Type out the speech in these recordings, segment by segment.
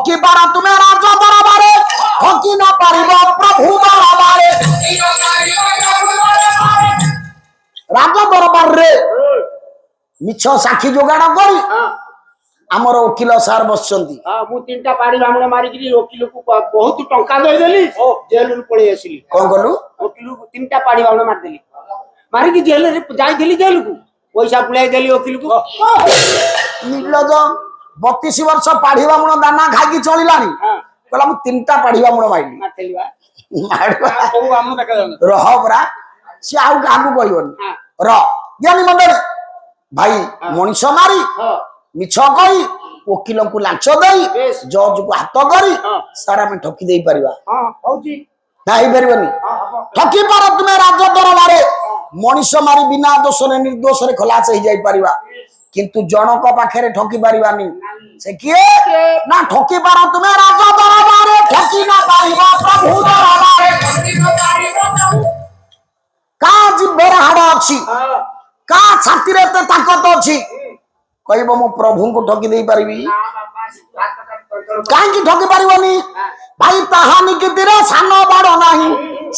ঠকি পারা তুমি রাজ দরবারে ঠকি না পারিব প্রভু দরবারে রাজ দরবারে মিছ সাক্ষী যোগাড় করি আমার ওকিল সার বসଛନ୍ତି মু তিনটা পাড়ি বামুଣ মারিকি ওকিল কু বহুত টঙ্কা ଦେଇଦେଲି ଜେଲ ରୁ ପଳେଇ ଆସିଲି କଣ କଲୁ ଓକିଲ ତିନଟା ପାଡି ବାମୁଣ ମାରିଦେଲି ମାରିକି ଜେଲ ରେ ଯାଇଥିଲି ଜେଲ କୁ ପଇସା ପୁଳାଇ ଦେଲି ଓକିଲ କୁ ନିର୍ଲଜ 32 ବର୍ଷ ପାଢିବା ମୁଣ ଦାନା ଖାଇକି ଚଳିଲାଣି କହିଲା ମୁଁ ତିନଟା ପାଢିବା ମୁଣ ମାଇଲି ମାରିଥିଲି ବା ସବୁ ବାମୁଣ ଦେଖା ଯାଉନି ରହ ପରା ସେ ଆଉ କାହାକୁ କହିବନି ର ଜ୍ଞାନୀ ମଣ୍ଡଳୀ ଭାଇ ମଣିଷ ମାରି ମିଛ କହି ଓକିଲଙ୍କୁ ଲାଞ୍ଚ ଦେଇ ଜଜକୁ ହାତ କରି ସାରା ଆମେ ଠକି ଦେଇ ପାରିବା ନା ହେଇପାରିବନି ଠକି ପାର ତୁମେ ରାଜ ଦରବାରେ ମଣିଷ ମାରି ବିନା ଦୋଷରେ ନିର୍ଦ୍ଦୋଷରେ ଖଲାସ ହେଇଯାଇ ପାରିବା କିନ୍ତୁ ଜଣକ ପାଖରେ ଠକି ପାରିବାନି ସେ କିଏ ନା ଠକି ପାର ତୁମେ ରାଜ ଦରବାରେ ଠକି ନ ପାରିବା ପ୍ରଭୁ ଦରବାରେ କା ଜିଭରେ ହାଡ଼ ଅଛି କା ଛାତିରେ ଏତେ ତାକତ ଅଛି କହିବ ମୁଁ ପ୍ରଭୁଙ୍କୁ ଠକି ଦେଇ ପାରିବି କାହିଁକି ଠକି ପାରିବନି ଭାଇ ତାହା ନିକିତିରେ ସାନ ବଡ଼ ନାହିଁ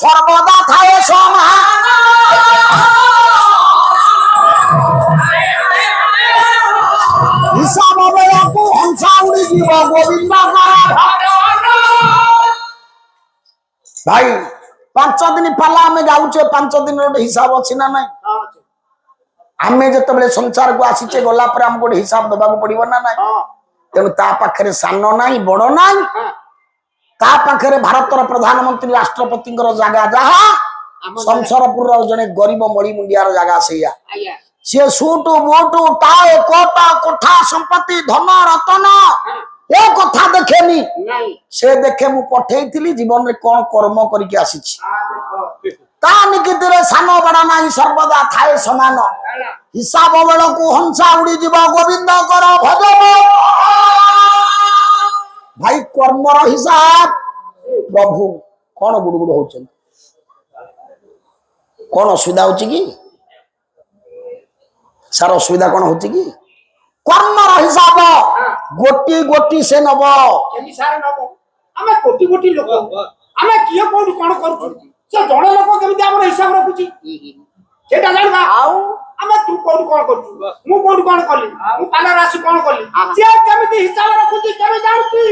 ସର୍ବଦା ଥାଏ ସମାନ ହିସାବ ବେଳକୁ ହଂସା ଉଡ଼ିଯିବ ଗୋବିନ୍ଦ ଭାଇ 5 ଦିନ ପାଲା ଆମେ ଯାଉଛେ 5 ଦିନ ଗୋଟେ ହିସାବ ଅଛି ନା ନାଇଁ ଆମେ ଯେତେବେଳେ ସଂସାରକୁ ଆସିଛେ ଗଲା ପରେ ଆମକୁ ଗୋଟେ ହିସାବ ଦେବାକୁ ପଡିବ ନା ନାଇଁ ତେଣୁ ତା ପାଖରେ ସାନ ନାହିଁ ବଡ ନାହିଁ ତା ପାଖରେ ଭାରତର ପ୍ରଧାନମନ୍ତ୍ରୀ ରାଷ୍ଟ୍ରପତିଙ୍କର ଜାଗା ଯାହା ସଂସାରପୁରର ଜଣେ ଗରିବ ମଳି ମୁଣ୍ଡିଆର ଜାଗା ସେଇଆ ସିଏ ସୁଟୁ ବୁଟୁ ଟାଏ କୋଟା କୋଠା ସମ୍ପତ୍ତି ଧନ ରତନ ଏ କଥା ଦେଖେନି ସେ ଦେଖେ ମୁଁ ପଠେଇଥିଲି ଜୀବନରେ କଣ କର୍ମ କରିକି ଆସିଛି ତା ନିକିତିରେ ସାନ ବଡ ନାହିଁ ସର୍ବଦା ଥାଏ ସମାନ ହିସାବ ବେଳକୁ ହଂସା ଉଡ଼ିଯିବ ଗୋବିନ୍ଦଙ୍କର ଭଜନ ଭାଇ କର୍ମର ହିସାବ ପ୍ରଭୁ କଣ ଗୁଡୁଗୁଡୁ ହଉଛନ୍ତି କଣ ଅସୁବିଧା ହଉଛି କି ସାର ଅସୁବିଧା କଣ ହଉଛି କି କର୍ମର ହିସାବ ଗୋଟି ଗୋଟି ସେ ନବ ଆମେ କୋଟି କୋଟି ଲୋକ ଆମେ କିଏ କୋଉଠି କଣ କରୁଛୁ ସେ ଜଣେ ଲୋକ କେମିତି ଆମର ହିସାବ ରଖୁଛି ସେଟା ଜାଣିବା ଆଉ ଆମେ ତୁ କୋଉଠି କଣ କରୁଛୁ ମୁଁ କୋଉଠି କଣ କଲି ମୁଁ ପାଲା ରାଶି କଣ କଲି ସେ କେମିତି ହିସାବ ରଖୁଛି କେମିତି ଜାଣୁଛି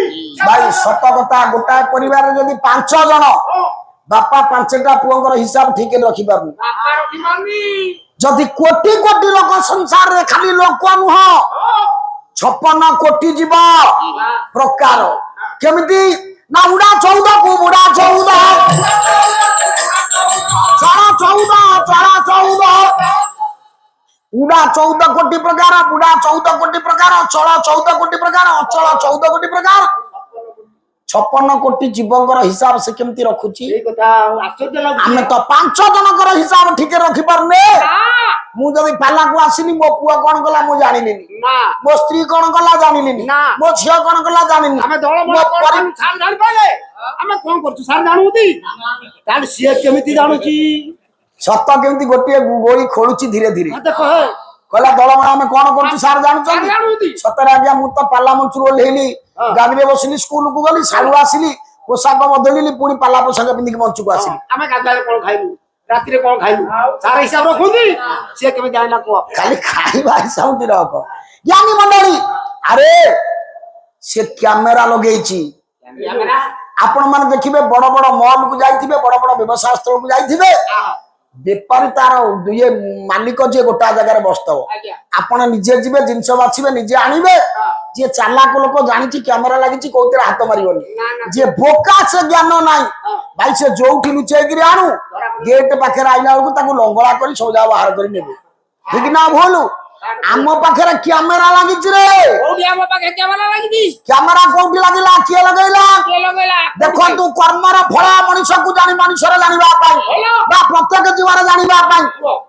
ଭାଇ ସତ କଥା ଗୋଟାଏ ପରିବାରରେ ଯଦି 5 ଜଣ ବାପା 5ଟା ପୁଅଙ୍କର ହିସାବ ଠିକ ରଖିପାରୁନି ଯଦି କୋଟି କୋଟି ଲୋକ ସଂସାରରେ ଖାଲି ଲୋକ ନୁହଁ 56 କୋଟି ଯିବ ପ୍ରକାର କେମିତି ନା ଉଡା 14 କୁ ବୁଡା 14 ଚଳା 14 ଉଡା 14 କୋଟି ପ୍ରକାର ବୁଡା 14 କୋଟି ପ୍ରକାର ଚଳ 14 କୋଟି ପ୍ରକାର ଅଚଳ 14 କୋଟି ପ୍ରକାର 56 କୋଟି ଜୀବଙ୍କର ହିସାବ ସେ କେମିତି ରଖୁଛି ଆମେ ତ 5 ଜଣଙ୍କର ହିସାବ ଠିକ ରଖିପାରୁନେ ମୁଁ ଯଦି ପାଲାକୁ ଆସିନି ମୋ ପୁଅ କଣ କଲା ମୁଁ ଜାଣିଲିନି ମୋ ସ୍ତ୍ରୀ କଣ କଲା ଜାଣିଲିନି ମୋ ଝିଅ କଣ କଲା ଜାଣିନି ଆମେ କଣ କରୁଛୁ ସାର୍ ଜାଣୁନ୍ତି ତାହେଲେ ସିଏ କେମିତି ଜାଣୁଛି ସତ କେମିତି ଗୋଟିଏ ଗୋଳି ଖୋଳୁଛି ଧୀରେ ଧୀରେ କହିଲା ଦଳମଣା ଆମେ କଣ କରୁଛୁ ସାର୍ ଜାଣୁଛନ୍ତି ସତରେ ଆଜ୍ଞା ମୁଁ ତ ପାଲା ମଞ୍ଚରୁ ଓହ୍ଲେଇଲି ଗାଡିରେ ବସିଲି ସ୍କୁଲକୁ ଗଲି ସାଡୁ ଆସିଲି ପୋଷାକ ବଦଳିଲି ପୁଣି ପାଲା ପୋଷାକ ପିନ୍ଧିକି ମଞ୍ଚକୁ ଆସିଲି ଆମେ ଗାଧୁଆବେଳେ କଣ ଖାଇଲୁ ରାତିରେ କଣ ଖାଇଲୁ ସାର୍ ହିସାବ ରଖୁନ୍ତି ସିଏ କେମିତି ଜାଣିଲା କୁହ ଖାଲି ଖାଇବା ହିସାବ ରଖ ଜ୍ଞାନୀ ମଣ୍ଡଳୀ ଆରେ ସେ କ୍ୟାମେରା ଲଗେଇଛି ଆପଣ ମାନେ ଦେଖିବେ ବଡ ବଡ ମଲ୍ କୁ ଯାଇଥିବେ ବଡ ବଡ ବ୍ୟବସାୟ ସ୍ଥଳକୁ ଯାଇଥିବେ ବେପାରୀ ତାର ଇଏ ମାଲିକ ଯିଏ ଗୋଟା ଜାଗାରେ ବସିଥିବ ଆପଣ ନିଜେ ଯିବେ ଜିନିଷ ବାଛିବେ ନିଜେ ଆଣିବେ ଯିଏ ଚାଲାକ ଲୋକ ଜାଣିଛି କ୍ୟାମେରା ଲାଗିଛି କୋଉଥିରେ ହାତ ମାରିବନି ଯିଏ ବୋକା ସେ ଜ୍ଞାନ ନାହିଁ ଭାଇ ସେ ଯୋଉଠି ଲୁଚେଇକିରି ଆଣୁ ଗେଟ୍ ପାଖରେ ଆଇଲା ବେଳକୁ ତାକୁ ଲଙ୍ଗଳା କରି ସୌଦା ବାହାର କରି ନେବେ ଠିକ ନା ଭୁଲ ଆମ ପାଖରେ କ୍ୟାମେରା ଲାଗିଛି ରେ କ୍ୟାମେରା କୋଉଠି ଲାଗିଲା କିଏ ଲଗେଇଲା ଦେଖନ୍ତୁ କର୍ମର ଫଳ ମଣିଷକୁ ଜାଣି ମଣିଷର ଜାଣିବା ପାଇଁ ବା ପ୍ରତ୍ୟେକ ଜୀବନ ଜାଣିବା ପାଇଁ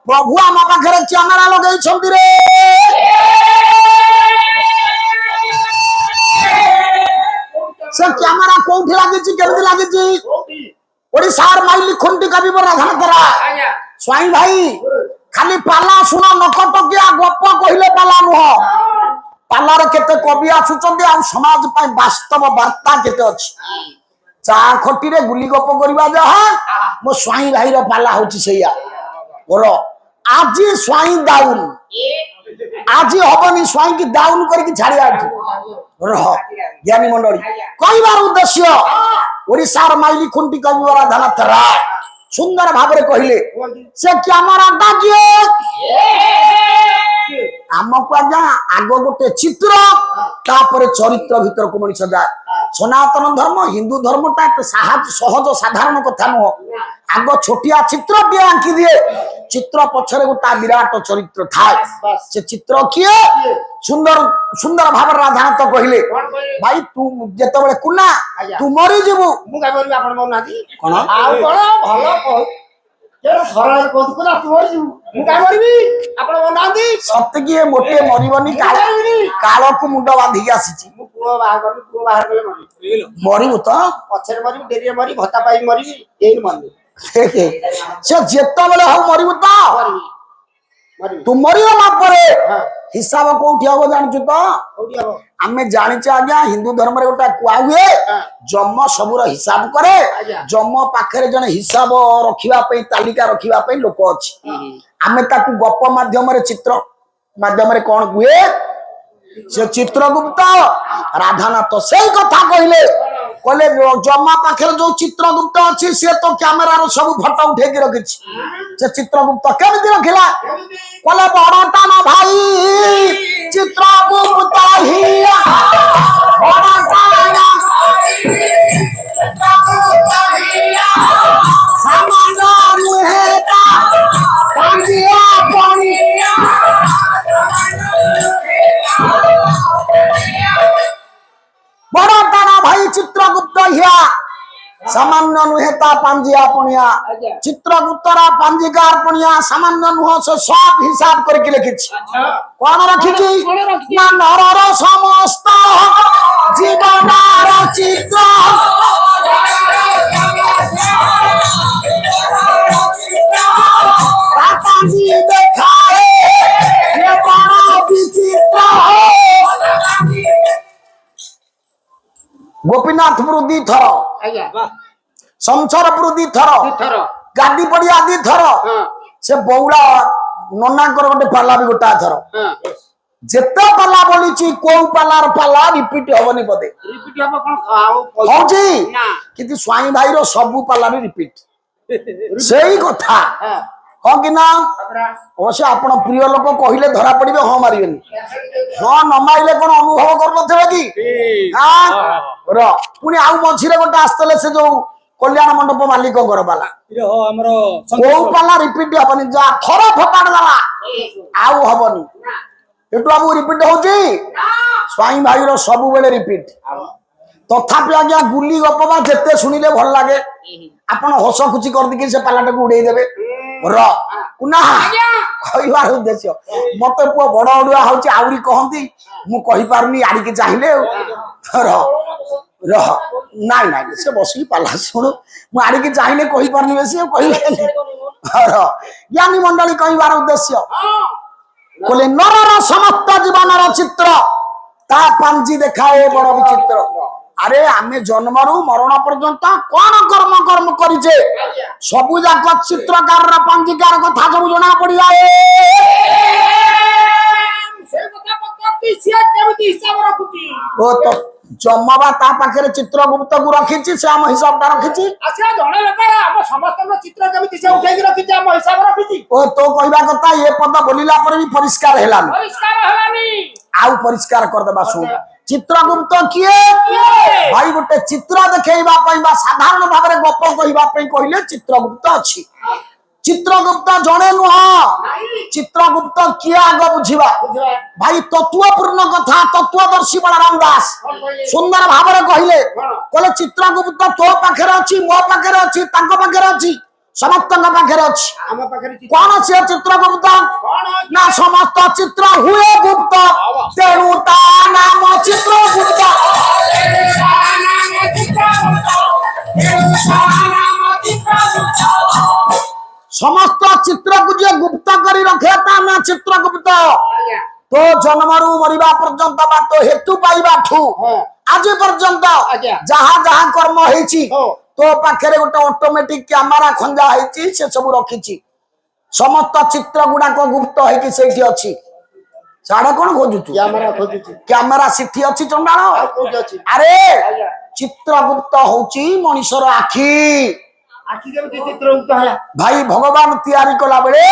ପ୍ରଭୁ ଆମ ପାଖରେ କ୍ୟାମେରା ଲଗେଇଛନ୍ତି ରେ ସେ କ୍ୟାମେରା କୋଉଠି ଲାଗିଛି କେମିତି ଲାଗିଛି ଓଡିଶାର ମାଇଲି ଖୁଣ୍ଟି କବି ରାଧାନ କରା ସ୍ୱାଇଁ ଭାଇ ଖାଲି ପାଲା ଶୁଣ ନକଟକିଆ ଗପ କହିଲେ ପାଲା ନୁହଁ ପାଲାରେ କେତେ କବି ଆସୁଛନ୍ତି ଆଉ ସମାଜ ପାଇଁ ବାସ୍ତବ ବାର୍ତ୍ତା କେତେ ଅଛି। ଚା ଖଟିରେ ଗୁଲି ଗପ କରିବା ଯାହା ମୋ ସ୍ୱାଇଁ ଭାଇର ପାଲା ହଉଛି ସେଇଆ। ମୋର ଆଜି ସ୍ୱାଇଁ ଦାଉନ, ଆଜି ହବନି ସ୍ୱାଇଁକି ଦାଉନ କରିକି ଛାଡିବା ଏଠି। ରହ ଜ୍ଞାନୀ ମଣ୍ଡଳୀ, କହିବାର ଉଦ୍ଦେଶ୍ୟ ଓଡିଶାର ମାଇଲି ଖୁଣ୍ଟି କବିବର ରାଧାନାଥ ରାୟ ସୁନ୍ଦର ଭାବରେ କହିଲେ ସେ କ୍ୟାମେରାଟା କିଏ ଆମକୁ ଆଜ୍ଞା ଆଗ ଗୋଟେ ଚିତ୍ର ତାପରେ ଚରିତ୍ର ଭିତରକୁ ମଣିଷ ଯାଏ। ସନାତନ ଧର୍ମ ହିନ୍ଦୁ ଧର୍ମଟା ଏତେ ସହଜ ସାଧାରଣ କଥା ନୁହଁ। ଆଗ ଛୋଟିଆ ଚିତ୍ରଟିଏ ଆଙ୍କି ଦିଏ, ଚିତ୍ର ପଛରେ ଗୋଟେ ବିରାଟ ଚରିତ୍ର ଥାଏ। ସେ ଚିତ୍ର କିଏ? ସୁନ୍ଦର ସୁନ୍ଦର ଭାବରେ ରାଧାନାଥ କହିଲେ ଭାଇ ତୁ ଯେତେବେଳେ କୁନା ତୁ ମରିଯିବୁ। ମୁଁ କାଇଁ କରିବି ଆପଣ ମରୁନାହାନ୍ତି କଣ ଆଉ କଣ ଭଲ କହୁ ସରଳରେ କହୁଛୁ କୁନା ତୁ ମରିଯିବୁ ମୁଁ କାଇଁ ମରିବି ଆପଣ ମରୁନାହାନ୍ତି। ସତେକି ଏ ମୋଟେ ମରିବନି, କାଳକୁ ମୁଣ୍ଡ ବାନ୍ଧିକି ଆସିଛି। ମୁଁ ପୁଅ ବାହାଘର ପୁଅ ବାହାର କଲେ ମରିବି। ମରିବୁ ତ ପଛରେ ମରିବି ଡେରିରେ ମରିବି ଭତ୍ତା ପାଇ ମରିବି ଏଇନି ମରିବି ସେ ଯେତେବେଳେ ହଉ ମରିବୁ ତ। ମରିବି ମରିବି ତୁ ମରିଗଲା ପରେ ହଁ ହିସାବ କୋଉଠି ହବ ଜାଣିଛୁ ତ? କୋଉଠି ହବ? ଆମେ ଜାଣିଛେ ଆଜ୍ଞା ହିନ୍ଦୁ ଧର୍ମରେ ଗୋଟେ କୁହା ହୁଏ ଯମ ସବୁର ହିସାବ କରେ। ଆଜ୍ଞା। ଯମ ପାଖରେ ଜଣେ ହିସାବ ରଖିବା ପାଇଁ ତାଲିକା ରଖିବା ପାଇଁ ଲୋକ ଅଛି। ଆମେ ତାକୁ ଗପ ମାଧ୍ୟମରେ ଚିତ୍ର ମାଧ୍ୟମରେ କଣ କୁହେ ସେ ଚିତ୍ରଗୁପ୍ତ ରାଧାନାଥ ସେଇ କଥା କହିଲେ ଜମା ପାଖରେ ଯୋଉ ଚିତ୍ରଗୁପ୍ତ ଅଛି ସେ ତ କ୍ୟାମେରାର ସବୁ ଫଟୋ ଉଠେଇକି ରଖିଛି। ସେ ଚିତ୍ରଗୁପ୍ତ କେମିତି ରଖିଲା? କହିଲେ ବଡଟା ନା ଭାଇ ଚିତ୍ରଗୁପ୍ତ ହିଆ ବଡଟା ନା ସାମାନ୍ୟ ନୁହେଁ ତା କାଞ୍ଜିଆ ପଣିଆ ବଡଟା ନା ଭାଇ ଚିତ୍ରଗୁପ୍ତ ହିଆ ସାମାନ୍ୟ ନୁହେଁ ତା ପାଞ୍ଜିଆ ପଣିଆ। ଚିତ୍ରଗୁପ୍ତର ପାଞ୍ଜିକାର ପଣିଆ ସାମାନ୍ୟ ନୁହଁ, ସେ ସବ ହିସାବ କରିକି ଲେଖିଛି। କଣ ରଖିଛି ନା ନରର ସମସ୍ତ ଜୀବନର ଚିତ୍ର ପାଞ୍ଜି ଦେଖାଏ ଏ ବଡ ବିଚିତ୍ର। ଗୋପୀନାଥପୁର 2 ଥର, ସଂସରପୁର 2 ଥର, ଗାଦି ପଡିଆ 2 ଥର, ସେ ବଉଳା ନନାଙ୍କର ଗୋଟେ ପାଲା ବି ଗୋଟା ଥର। ଯେତେ ପାଲା ବୋଲିଛି କୋଉ ପାଲାର ପାଲା ରିପିଟ ହବନି ବୋଧେ ହଉଛି, କିନ୍ତୁ ସ୍ୱାଇଁ ଭାଇର ସବୁ ପାଲା ବି ରିପିଟ ସେଇ କଥା ହଁ କି ନା? ଅବଶ୍ୟ ଆପଣ ପ୍ରିୟ ଲୋକ କହିଲେ ଧରା ପଡିବେ, ହଁ ମାରିବେନି। ହଁ ନ ମାରିଲେ କଣ ଅନୁଭବ କରୁନଥିବେ କି? ପୁଣି ଆଉ ମଝିରେ ଗୋଟେ ଆସିଥିଲେ ସେ ଯୋଉ କଲ୍ୟାଣ ମଣ୍ଡପ ମାଲିକଙ୍କର ପାଲା, କୋଉ ପାଲା ରିପିଟ ହବନି, ଯାହା ଥର ଫୋପାଡ ଦେଲା ଆଉ ହବନି। ଏଠୁ ବାବୁ ରିପିଟ ହଉଛି, ସ୍ୱାଇଁ ଭାଇର ସବୁବେଳେ ରିପିଟ। ତଥାପି ଆଜ୍ଞା ଗୁଲି ଗପ ବା ଯେତେ ଶୁଣିଲେ ଭଲ ଲାଗେ। ଆପଣ ହସ ଖୁସି କରିଦେଇକି ସେ ପାଲାଟାକୁ ଉଡେଇ ଦେବେ। କହିବାର ଉଦ୍ଦେଶ୍ୟ ମତେ ପୁଅ ବଡ ଅଡୁଆ ହଉଛି ଆହୁରି କହନ୍ତି, ମୁଁ କହିପାରୁନି ଆଡିକି ଚାହିଁଲେ ରହ ନାଇଁ ନାଇଁ ସେ ବସିକି ପାଲା ଶୁଣୁ, ମୁଁ ଆଡିକି ଚାହିଁଲେ କହିପାରୁନି ବେଶୀ କହିଲେ। ଜ୍ଞାନୀ ମଣ୍ଡଳୀ କହିବାର ଉଦ୍ଦେଶ୍ୟ କହିଲେ ନରର ସମସ୍ତ ଜୀବନର ଚିତ୍ର ତା ପାଞ୍ଜି ଦେଖାଏ ବଡ ବିଚିତ୍ର। ଆରେ ଆମେ ଜନ୍ମରୁ ମରଣ ପର୍ଯ୍ୟନ୍ତ କଣ କର୍ମ କର୍ମ କରିଛେ ସବୁ ଯାକ ଚିତ୍ରକାରର ପାଞ୍ଜିକାର କଥା ସବୁ ଜଣା ପଡିଯାଏ। ଜମା ତା ପାଖରେ ଚିତ୍ରଗୁପ୍ତକୁ ରଖିଛି, ସେ ଆମ ହିସାବ ଟା ରଖିଛି। ଜଣେ ଲୋକ ଆମ ସମସ୍ତଙ୍କ ଚିତ୍ର କେମିତି ସେ ଉଠେଇକି ରଖିଛି, ଆମ ହିସାବ ରଖିଛି। ଓ ତୋ କହିବା କଥା ଏ ପଦ ବୋଲିଲା ପରେ ବି ପରିଷ୍କାର ହେଲାନି, ଆଉ ପରିଷ୍କାର କରିଦେବା। ଶୁଣ ଚିତ୍ରଗୁପ୍ତ କିଏ? ଭାଇ ଗୋଟେ ଚିତ୍ର ଦେଖେଇବା ପାଇଁ ବା ସାଧାରଣ ଭାବରେ ଗପ କହିବା ପାଇଁ କହିଲେ ଚିତ୍ରଗୁପ୍ତ ଅଛି। ଚିତ୍ରଗୁପ୍ତ ଜଣେ ନୁହଁ, ଚିତ୍ରଗୁପ୍ତ କିଏ ଆଗ ବୁଝିବା। ଭାଇ ତତ୍ୱପୂର୍ଣ୍ଣ କଥା ତତ୍ୱଦର୍ଶୀ ବଳରାମ ଦାସ ସୁନ୍ଦର ଭାବରେ କହିଲେ ଚିତ୍ରଗୁପ୍ତ ତୋ ପାଖରେ ଅଛି, ମୋ ପାଖରେ ଅଛି, ତାଙ୍କ ପାଖରେ ଅଛି, ସମସ୍ତଙ୍କ ପାଖରେ ଅଛି। କଣ ସେ ଚିତ୍ରଗୁପ୍ତ ନା ସମସ୍ତ ଚିତ୍ର ହୁଏ ଗୁପ୍ତ, ତେଣୁ ତା ନାମ ଚିତ୍ରଗୁପ୍ତ। ସମସ୍ତ ଚିତ୍ରକୁ ଯିଏ ଗୁପ୍ତ କରି ରଖେ ତା ନା ଚିତ୍ରଗୁପ୍ତ। तो जन्मरू मरिबा पर्यंत बा तो हेतु पाइबाठू आज पर्यंत आज्ञा। जहा जहा कर्म हेची हो। तो पाखरे गोटे ऑटोमेटिक कैमरा खंजा हेची से सब रखिची समस्त चित्र गुड़ाक गुप्त हेकी सेठी अछि साडे कोन खोजुचु କ୍ୟାମେରା ଖୋଜୁଛି कैमरा सिठी अछि ଆଉ चंडाल କୋଉଠି ଅଛି अरे ଆଜ୍ଞା। चित्रगुप्त होची मनुष्यर आखि ଆଖି କେମିତି ଚିତ୍ରଗୁପ୍ତ ହେଲା भाई भगवान तैयारी कला बेले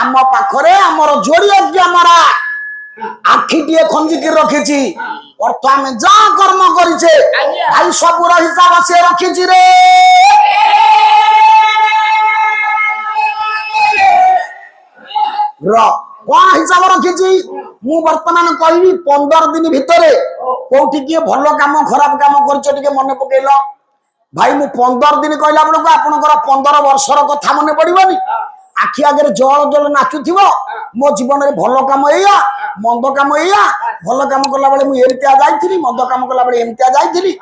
आम पाखरे आमर जोड़िए कैमरा आखिटे खंजिकी रखिची अर्थ आम जा कर्म करिचे आज्ञा। भाई सबुर हिसाब से रखिची रे कौन हिसाब रखिची मु वर्तमान कहबी 15 दिन भितरे कोठी किए भल काम खराब काम करछ टिके मने पकेइल भाई मु 15 दिन कहला बेलको आपनकर 15 वर्षर कथा मने पड़िबनी आखि आगे जल जल नाचुथिबो मो जीवन रे भल काम एया मंद काम एया भल काम कला बेले मु एमतिया जाइथिली मंद काम कला बेले एमतिया जाइथिली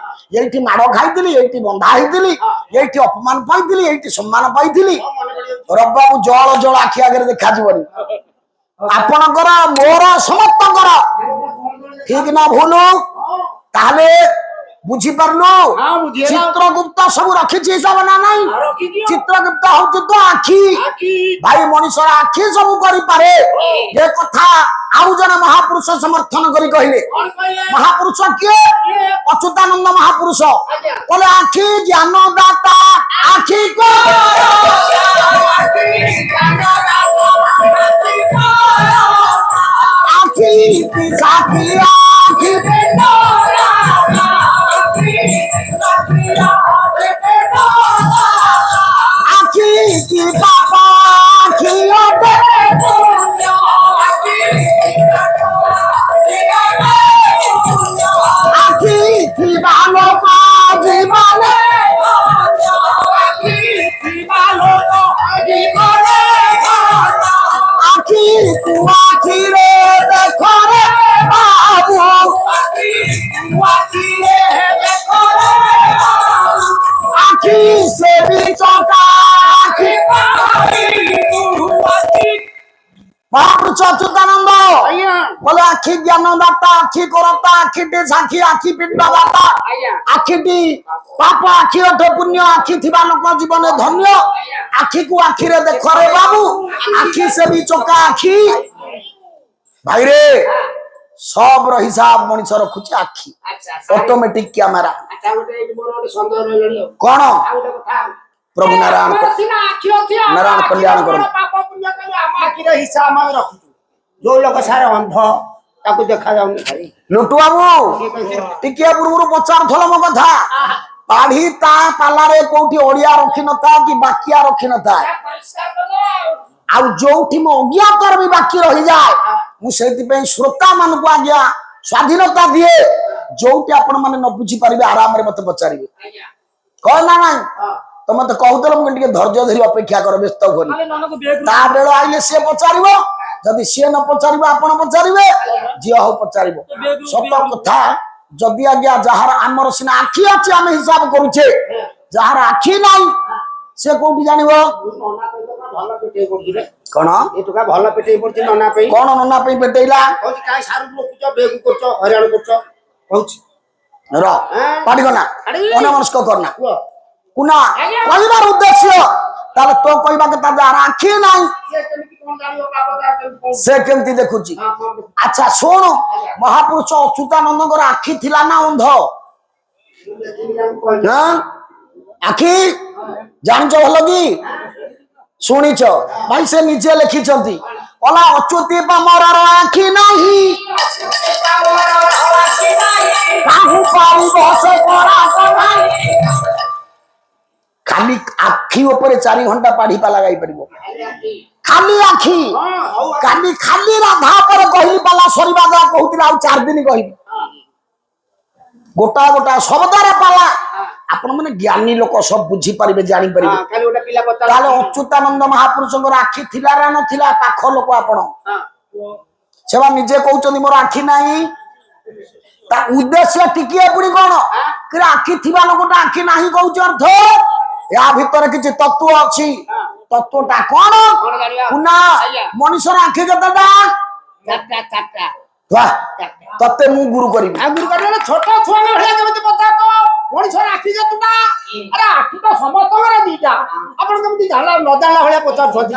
एठी माड़ खाइथिली एठी बंधा हेथिली एठी अपमान पाइथिली एठी सम्मान पाइथिली रब्बाबू जल जल आखि आगे देखा जीवनी आपनकर मोर समस्तकर ठीक ना भूलू ताले बुझी पारलु हाँ, बुझिएला। चित्रगुप्त सब रखिछि हिसाब ना नहीं रखिछि। चित्रगुप्त होउछ तो आखि ଆଖି भाई मनुष्य आखि सब करि पारे ये कथा आउ जने महापुरुष समर्थन करी कहिले କଣ କହିଲେ महापुरुष किए କିଏ? अच्युतानंद महापुरुष आज्ञा। बोले आखि ज्ञान दाता आखि को आखि साखी आखि आखि की पापा आखि ओटे आखि की बालो का जीवाले आखि तू आखि रे देखो रे बाबू आखि से भी चौका आखि महापुरुष अच्युतानंद ଆଜ୍ଞା बोले आखि ज्ञान दाता आखि करता आखि टे साखी आखि पिंड दाता ଆଜ୍ଞା आखिटी पाप आखि अठ पुण्य आखि थिबा लोक जीवन धन्य आखि को आखि रे देख रे बाबू आखि से भी चौका आखि भाई रे सब रो हिसाब मनुष्य रखुची आखि ଆଚ୍ଛା ଆଚ୍ଛା ऑटोमेटिक कैमरा ଆଚ୍ଛା ଗୋଟେ ଏଇଠି ମୋର ଗୋଟେ ସନ୍ଦେହ ରହିଲାଣି ଆଉ कौन ଆଉ ଗୋଟେ କଥା प्रभु नारायण ଆମର ସିନା ଆଖି ଅଛି ଆମ ନାରାୟଣ ଆଖିର କଲ୍ୟାଣ କଣ କରନ୍ତୁ। ପାପ ପୁଣ୍ୟ କରି ଆମ ଆଖିର ହିସାବ ଆମେ ରଖୁଛୁ ଯୋଉ ଲୋକ ସାର ଅନ୍ଧ ତାକୁ ଦେଖାଯାଉନି ଖାଲି लुटु बाबू କିଏ କହିছে टिके पूर्व पचार मो कथा पाढ़ी ता पालारे कोठी ओडिया रखी नथा कि बाकिया रखी नथा ପରିଷ୍କାର କଲେ ଆଉ आउ जोठी मो अज्ञातर भी बाकी रही जाए मु सेति पे श्रोता मान को आज्ञा स्वाधीनता दिए जोठी आपण माने न बुझी परिबे आराम रे मते पचारिबे ଆଜ୍ଞା कह ना नहीं ହଁ तो मते कहउतल मु टिके धैर्य धरि अपेक्षा कर व्यस्त होनी ଖାଲି ନନକୁ ବେଗ ता बेल आइले से पचारिबो जदि से न पचारिबो आपण पचारिबे जे हो पचारिबो सत कथा जदि आज्ञा जहार आमर सिना आखि अछि आमे हिसाब करूछे जहार आखि नाही से कोठी जानिबो ନନା ପାଇଁ ତ ଭଲ ପିଟେଇ ପଡୁଛି ରେ कोन ଏ ଟୁକା ଭଲ ପିଟେଇ ପଡୁଛି ନନା ପାଇଁ कोन नन्ना पे बेटेइला କହୁଛି କାଇଁ ସାରୁ ରଖୁଛ ବେଗ କରୁଛ ହଇରାଣ କରୁଛ କହୁଛି र पाडी गना ପାଡ଼ି। अनमनस्क करना କୁହ कुना आज्ञा। कहबार उद्देश्य ताले तो कहबा के ता जहार आखि नाही ସେ କେମିତି କଣ ଜାଣିବ ପାପ ତାର କେମିତି କଣ से केमती देखुची ହଁ କଣ अच्छा सुन महापुरुष अच्युतानंद आखि थिला ना अंध ଦେଖିବି ତାଙ୍କୁ କହିଲି हाँ? आखि जानिच भल कि शुणिच भाई से निजे लिखिछंती ओला अच्युति पामर आखि नाही काहू पारिबो से परा नाही खाली आखि ऊपर 4 घंटा पाढ़ी पाला गाई परिबो खाली आखि ହଁ ହଉ काली खाली राधा पर कहली पाला सरीबा जा कहउतिला आ 4 दिन कहबी गोटा गोटा शब्दरे पाला आपण माने ज्ञानी लोक सब बुझी परिबे जानि परिबे ହଁ ଖାଲି ଗୋଟେ ପିଲା ପଚାର ताले अच्युतानंद महापुरुषଙ୍କର आखि थिला रा नथिला पाख लोक आपण ହଁ सेवा निजे कहउचंदी मोर आखि नाही ता उद्देश्य टिकिए पुणी कोन कि आखि थिबा लोकटा आखि नाही कहउच अर्थ या भीतर किछि तत्व अछि तत्वटा कोन କଣ ଜାଣିବା कुना ଆଜ୍ଞା मनुष्यर आखि जतटा ଚାରିଟା ଚାରିଟା ବାহ ତତେ ମୁଁ ଗୁରୁ କରିବି ଆଗୁରୁ କରିବେ ଛୋଟ ଛୁଆଙ୍କ ଭଳିଆ କେମିତି ପଚାରୁଛ ମଣିଷର ଆଖି ଯେତୁଟା ଆରେ ଆଖି ତ ସମସ୍ତଙ୍କର ଦିଟା ଆପଣ କେମିତି ଜାଣିଲା ନ ଜାଣିଲା ଭଳିଆ ପଚାରୁଛନ୍ତି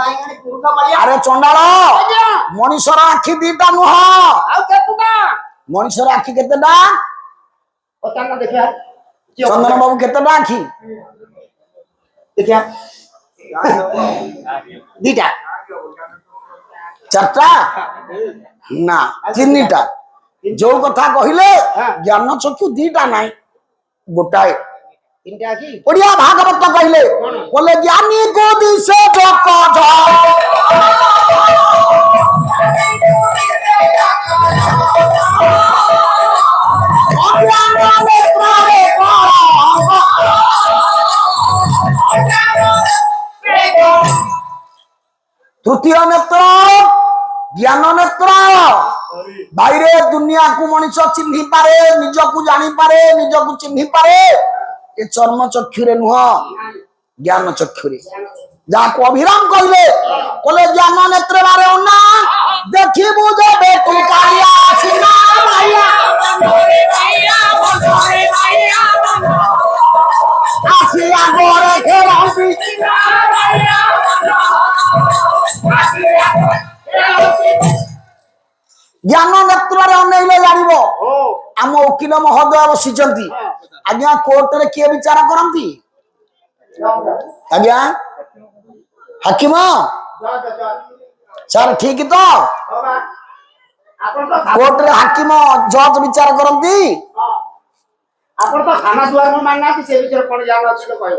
ଆରେ ଚଣ୍ଡାଳ ଆଜ୍ଞା ମଣିଷର ଆଖି ଦିଟା ନୁହଁ ଆଉ କେତୁଟା ମଣିଷର ଆଖି କେତେଟା ପଚାରୁନ ଦେଖିବା କିଏ ଚନ୍ଦନ ପଚାରୁଛି? ବାବୁ କେତେଟା ଆଖି ଦେଖିବା ଦିଟା ଚାରିଟା ନା ତିନିଟା ଯୋଉ କଥା କହିଲେ ଜ୍ଞାନ ଚକ୍ଷୁ ଦିଟା ନାହିଁ ଗୋଟାଏ ତିନିଟା ଆଖି ଓଡିଆ ଭାଗବତ କହିଲେ କହିଲେ ଜ୍ଞାନୀ को दिशे जगत ଅଜ୍ଞାନ ନେତ୍ରରେ ତୃତୀୟ ନେତ୍ର ଜ୍ଞାନ ନେତ୍ର বাইরে দুনিয়াକୁ মଣିଷ ଚିହ୍ନି ପାରେ ନିଜକୁ ଜାଣି ପାରେ ନିଜକୁ ଚିହ୍ନି ପାରେ ଏ ଚର୍ମ ଚକ୍ଷୁରେ ନୁହଁ ଜ୍ଞାନ ଚକ୍ଷୁରେ ଯାହାକୁ ଅଭିରାମ କହିଲେ କହିଲେ ଜ୍ଞାନ ନେତ୍ରେ ବାରେ ଅନା ଦେଖିବୁ ଯେ ବେଟୁ କାଳିଆ ସିନା ମାଇଆ ଆସିଲା ଘରେ ଖେଳନ୍ତି ଜ୍ଞାନ ନେତ୍ରରେ ଅନେଇଲେ ଜାଣିବ ଆମ ଓକିଲ ମହୋଦୟ ବସିଛନ୍ତି ଆଜ୍ଞା କୋର୍ଟରେ କିଏ ବିଚାର କରନ୍ତି ଆଜ୍ଞା ହାକିମ ସାର୍ ଠିକ ତ କୋର୍ଟରେ ହାକିମ ଜଜ ବିଚାର କରନ୍ତି ଆପଣ ତ ଥାନା ଦୁଆର ମୋ ମାନନାହାନ୍ତି ସେ ବିଷୟରେ କଣ ଜାଣ ଅଛି ତ କହିବ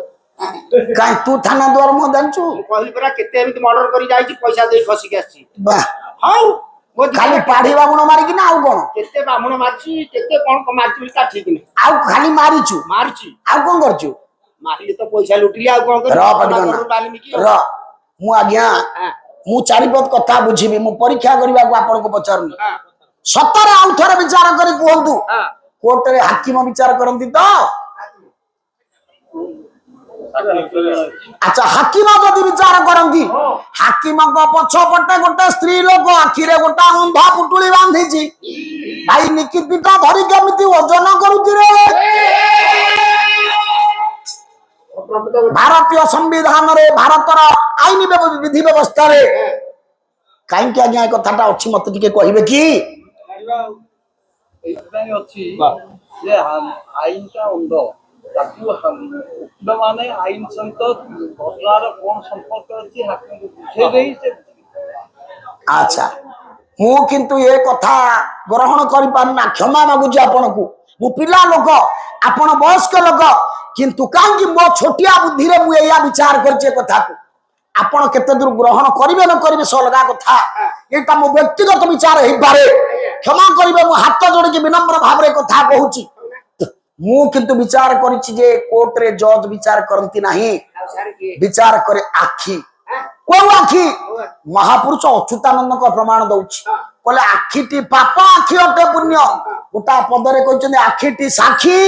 କାଇଁ ତୁ ଥାନା ଦ୍ୱାର ମୁଁ ଜାଣିଛୁ ମୁଁ କହିଲି ପରା କେତେ ଏମିତି ମର୍ଡର କରି ଯାଇଛି ପଇସା ଦେଇ ଖସିକି ଆସିଛି ବାଃ, ହଉ ମୋ ଖାଲି ପାଢି ବାବୁଣ ମାରିକି ନା ଆଉ କଣ କେତେ ବାମୁଣ ମାରିଛି କେତେ କଣ ମାରିଛି ବୋଲି ତା ଠିକ ନାହିଁ ଆଉ ଖାଲି ମାରିଛୁ ମାରିଛି ଆଉ କଣ କରୁଛୁ ମାରିଲି ତ ପଇସା ଲୁଟିଲି ଆଉ କଣ ର ପାଟିକନା ର ମୁଁ ଆଜ୍ଞା ମୁଁ ଚାରିପଦ କଥା ବୁଝିବି ମୁଁ ପରୀକ୍ଷା କରିବାକୁ ଆପଣଙ୍କୁ ପଚାରୁନି ସତରେ ଆଉ ଥରେ ବିଚାର କରି କୁହନ୍ତୁ କୋର୍ଟରେ ହାକିମ ବିଚାର କରନ୍ତି ତ ଆଚ୍ଛା ହାକିମ ଯଦି ବିଚାର କରନ୍ତି ହାକିମଙ୍କ ପଛପଟେ ଗୋଟେ ସ୍ତ୍ରୀ ଲୋକ ଆଖିରେ ଗୋଟେ ଅନ୍ଧା ପୁଟୁଳି ବାନ୍ଧିଛି ଭାଇ ନିକିତିଟା ଧରି କେମିତି ଓଜନ କରୁଛି ରେ ଭାରତୀୟ ସମ୍ବିଧାନରେ ଭାରତର ଆଇନ ବିଧି ବ୍ୟବସ୍ଥାରେ କାହିଁକି ଆଜ୍ଞା ଏ କଥାଟା ଅଛି ମତେ ଟିକେ କହିବେ କି এইଥିପାଇଁ ଅଛି ଯେ ଆଇନଟା ଅନ୍ଧ ତାକୁ ଓକିଲମାନେ ଆଇନ ସହିତ ଘଟଣାର କଣ ସମ୍ପର୍କ ଅଛି ହାକିମକୁ ବୁଝେଇ ଦେଇ ସେ ଆଚ୍ଛା ମୁଁ କିନ୍ତୁ ଏ କଥା ଗ୍ରହଣ କରିପାରୁନା କ୍ଷମା ମାଗୁଛି ଆପଣଙ୍କୁ ମୁଁ ପିଲା ଲୋକ ଆପଣ ବୟସ୍କ ଲୋକ କିନ୍ତୁ କାହିଁକି ମୋ ଛୋଟିଆ ବୁଦ୍ଧିରେ ମୁଁ ଏଇଆ ବିଚାର କରିଛି ଏ କଥାକୁ ଆପଣ କେତେ ଦୂର ଗ୍ରହଣ କରିବେ ନ କରିବେ ସେ ଅଲଗା କଥା ଏଇଟା ମୋ ବ୍ୟକ୍ତିଗତ ବିଚାର ହେଇପାରେ କ୍ଷମା କରିବେ ମୁଁ ହାତ ଯୋଡ଼ିକି ବିନମ୍ର ଭାବରେ କଥା କହୁଛି ମୁଁ କିନ୍ତୁ ବିଚାର କରିଛି ଯେ କୋର୍ଟରେ ଜଜ ବିଚାର କରନ୍ତି ନାହିଁ ବିଚାର କରେ ଆଖି କୋଉ ଆଖି ମହାପୁରୁଷ ଅଚ୍ୟୁତାନନ୍ଦଙ୍କ ପ୍ରମାଣ ଦଉଛି କହିଲେ ଆଖିଟି ପାପ ଆଖି ଅଟେ ପୁଣ୍ୟ ଗୋଟା ପଦରେ କହିଛନ୍ତି ଆଖିଟି ସାକ୍ଷୀ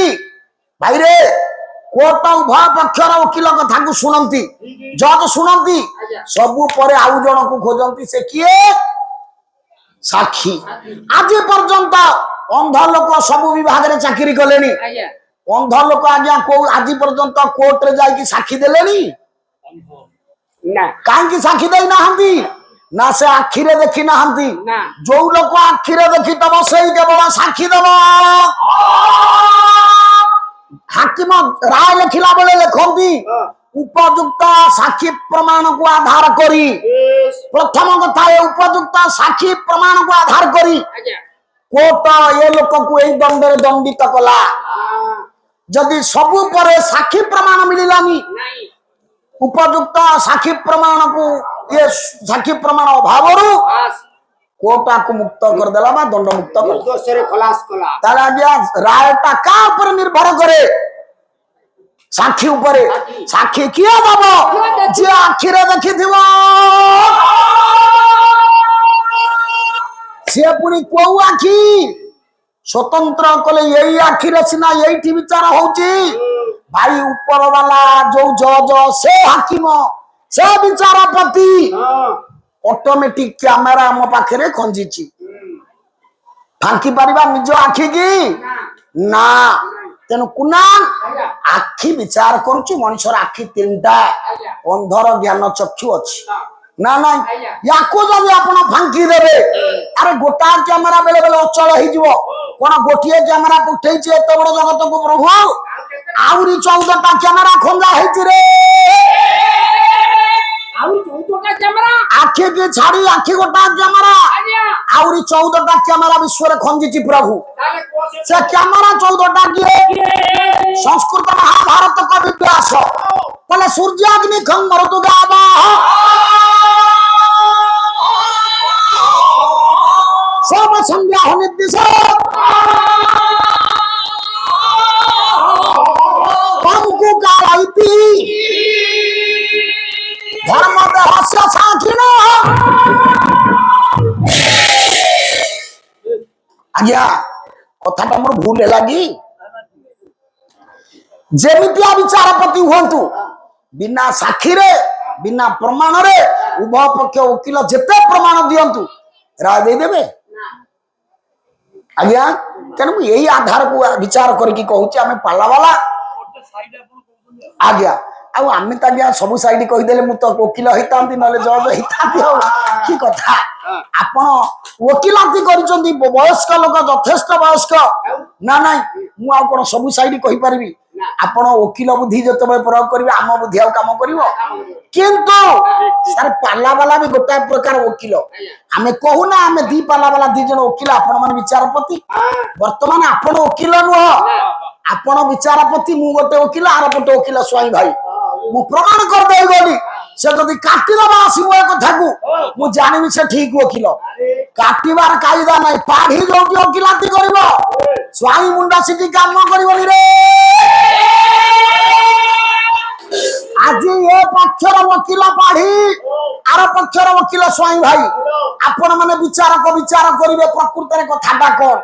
ଭାଇରେ କୋର୍ଟ ଉଭୟ ପକ୍ଷର ଓକିଲ କଥାକୁ ଶୁଣନ୍ତି ଜଜ ଶୁଣନ୍ତି ସବୁ ପରେ ଆଉ ଜଣକୁ ଖୋଜନ୍ତି ସେ କିଏ ସାକ୍ଷୀ ଆଜି ପର୍ଯ୍ୟନ୍ତ ଅନ୍ଧ ଲୋକ ସବୁ ବିଭାଗରେ ଚାକିରି କଲେଣି ଅନ୍ଧ ଲୋକ ଆଜ୍ଞା କୋଉ ଆଜି ପର୍ଯ୍ୟନ୍ତ କୋର୍ଟରେ ଯାଇକି ସାକ୍ଷୀ ଦେଲେଣି କାହିଁକି ସାକ୍ଷୀ ଦେଇ ନାହାନ୍ତି ନା ସେ ଆଖିରେ ଦେଖି ନାହାନ୍ତି ଯୋଉ ଲୋକ ଆଖିରେ ଦେଖିଦବ ସେଇ କେବଳ ସାକ୍ଷୀ ଦେବ ହାକିମ ରାୟ ଲେଖିଲା ବେଳେ ଲେଖନ୍ତି ଉପଯୁକ୍ତ ସାକ୍ଷୀ ପ୍ରମାଣକୁ ଆଧାର କରି ପ୍ରଥମ କଥା ଏ ଉପଯୁକ୍ତ ସାକ୍ଷୀ ପ୍ରମାଣକୁ ଆଧାର କରି କୋର୍ଟ ଏ ଲୋକକୁ ଏଇ ଦଣ୍ଡରେ ଦଣ୍ଡିତ କଲା ଯଦି ସବୁ ପରେ ସାକ୍ଷୀ ପ୍ରମାଣ ମିଳିଲାନି ଉପଯୁକ୍ତ ସାକ୍ଷୀ ପ୍ରମାଣକୁ ଏ ସାକ୍ଷୀ ପ୍ରମାଣ ଅଭାବରୁ କୋର୍ଟକୁ ମୁକ୍ତ କରିଦେଲା ବା ଦଣ୍ଡ ମୁକ୍ତ କଲା ତାହେଲେ ଆଜ୍ଞା ରାୟଟା କାହା ଉପରେ ନିର୍ଭର କରେ ସାକ୍ଷୀ ଉପରେ ସାକ୍ଷୀ କିଏ ଦବ ଯିଏ ଆଖିରେ ଦେଖିଥିବ ସିଏ ପୁଣି କୋଉ ଆଖି ସ୍ୱତନ୍ତ୍ର କଲେ ଏଇ ଆଖିରେ ସିନା ଏଇଠି ବିଚାର ହଉଛି ଭାଇ ଉପର ବାଲା ଯୋଉ ଜଜ ସେ ହାକିମ ସେ ବିଚାରପତି ଅଟୋମେଟିକ କ୍ୟାମେରା ଆମ ପାଖରେ ଖଞ୍ଜିଛି ଫାଙ୍କି ପାରିବା ନିଜ ଆଖି କି ନା ତେଣୁ କୁନା ଆଖି ବିଚାର କରୁଛି ମଣିଷର ଆଖି ତିନିଟା ଅନ୍ଧର ଜ୍ଞାନ ଚକ୍ଷୁ ଅଛି ନା ନାଇଁ ୟାକୁ ଯଦି ଆପଣ ଫାଙ୍କି ଦେବେ ଆରେ ଗୋଟା କ୍ୟାମେରା ବେଳେ ବେଳେ ଅଚଳ ହେଇଯିବ କଣ ଗୋଟିଏ କ୍ୟାମେରା ଉଠେଇଛି ଏତେ ବଡ ଜଗତକୁ ପ୍ରଭୁ ଆହୁରି 14ଟା କ୍ୟାମେରା ଖଞ୍ଜା ହେଇଛି ରେ ଆଖି କି ଛାଡି ଆଖି ଗୋଟା କ୍ୟାମେରା ଆହୁରି 14ଟା କ୍ୟାମେରା ବିଶ୍ୱରେ ଖଞ୍ଜିଛି ପ୍ରଭୁ ସେ କ୍ୟାମେରା 14ଟା କିଏ ସଂସ୍କୃତ ମହାଭାରତ କବି ବ୍ୟାସ କହିଲେ ସୂର୍ଯ୍ୟାଗ୍ନି ଖଙ୍ଗରତୁ ଗାବା ସୋମ ସନ୍ଧ୍ୟା ନିର୍ଦ୍ଦିଶ କମକୁ କାଳଇତି ଧର୍ମ ଦେହସ୍ୟ ସାକ୍ଷୀଣ ଆଜ୍ଞା କଥାଟା ମୋର ଭୁଲ ହେଲା କି ଯେମିତିଆ ବିଚାରପତି ହୁଅନ୍ତୁ ବିନା ସାକ୍ଷୀରେ ବିନା ପ୍ରମାଣରେ ଉଭୟ ପକ୍ଷ ଓକିଲ ଯେତେ ପ୍ରମାଣ ଦିଅନ୍ତୁ ରାୟ ଦେଇଦେବେ ଆଜ୍ଞା ତେଣୁ ମୁଁ ଏଇ ଆଧାରକୁ ବିଚାର କରିକି କହୁଛି ଆମେ ପାଲାବାଲା ଆଜ୍ଞା ଆଉ ଆମେ ତ ଆଜ୍ଞା ସବୁ ସାଇଡ କହିଦେଲେ ମୁଁ ତ ଓକିଲ ହେଇଥାନ୍ତି ନହେଲେ ଜଜ ହେଇଥାନ୍ତି ଆଉ କି କଥା ଆପଣ ଓକିଲାତି କରିଛନ୍ତି ବୟସ୍କ ଲୋକ ଯଥେଷ୍ଟ ବୟସ୍କ ନା ନାଇଁ ମୁଁ ଆଉ କଣ ସବୁ ସାଇଡ କହିପାରିବି ଆପଣ ଓକିଲ ବୁଦ୍ଧି ଯେତେବେଳେ ପ୍ରୟୋଗ କରିବେ ଆମ ବୁଦ୍ଧି ଆଉ କାମ କରିବ କିନ୍ତୁ ସାର୍ ପାଲାବାଲା ବି ଗୋଟାଏ ପ୍ରକାର ଓକିଲ ଆମେ କହୁନା ଆମେ ଦି ପାଲାବାଲା 2 ଜଣ ଓକିଲ ଆପଣ ମାନେ ବିଚାରପତି ବର୍ତ୍ତମାନ ଆପଣ ଓକିଲ ନୁହଁ ଆପଣ ବିଚାରପତି ମୁଁ ଗୋଟେ ଓକିଲ ଆର ପଟେ ଓକିଲ ସ୍ୱାଇଁ ଭାଇ ମୁଁ ପ୍ରମାଣ କରିଦେଇ ଗଲି ସେ ଯଦି କାଟିଦବା ଆସିବ ଏ କଥାକୁ ମୁଁ ଜାଣିବି ସେ ଠିକ ଓକିଲ କାଟିବାର କାଇଦା ନାହିଁ ପାଢି ଯୋଉଠି ଓକିଲାତି କରିବ ସ୍ୱାଇଁ ମୁଣ୍ଡ ସିଟି କାମ କରିବନି ରେ ଆଜି ଏ ପକ୍ଷର ଓକିଲ ପାଢି ଆର ପକ୍ଷର ଓକିଲ ସ୍ୱାଇଁ ଭାଇ ଆପଣ ମାନେ ବିଚାର କରିବେ ପ୍ରକୃତରେ କଥାଟା କଣ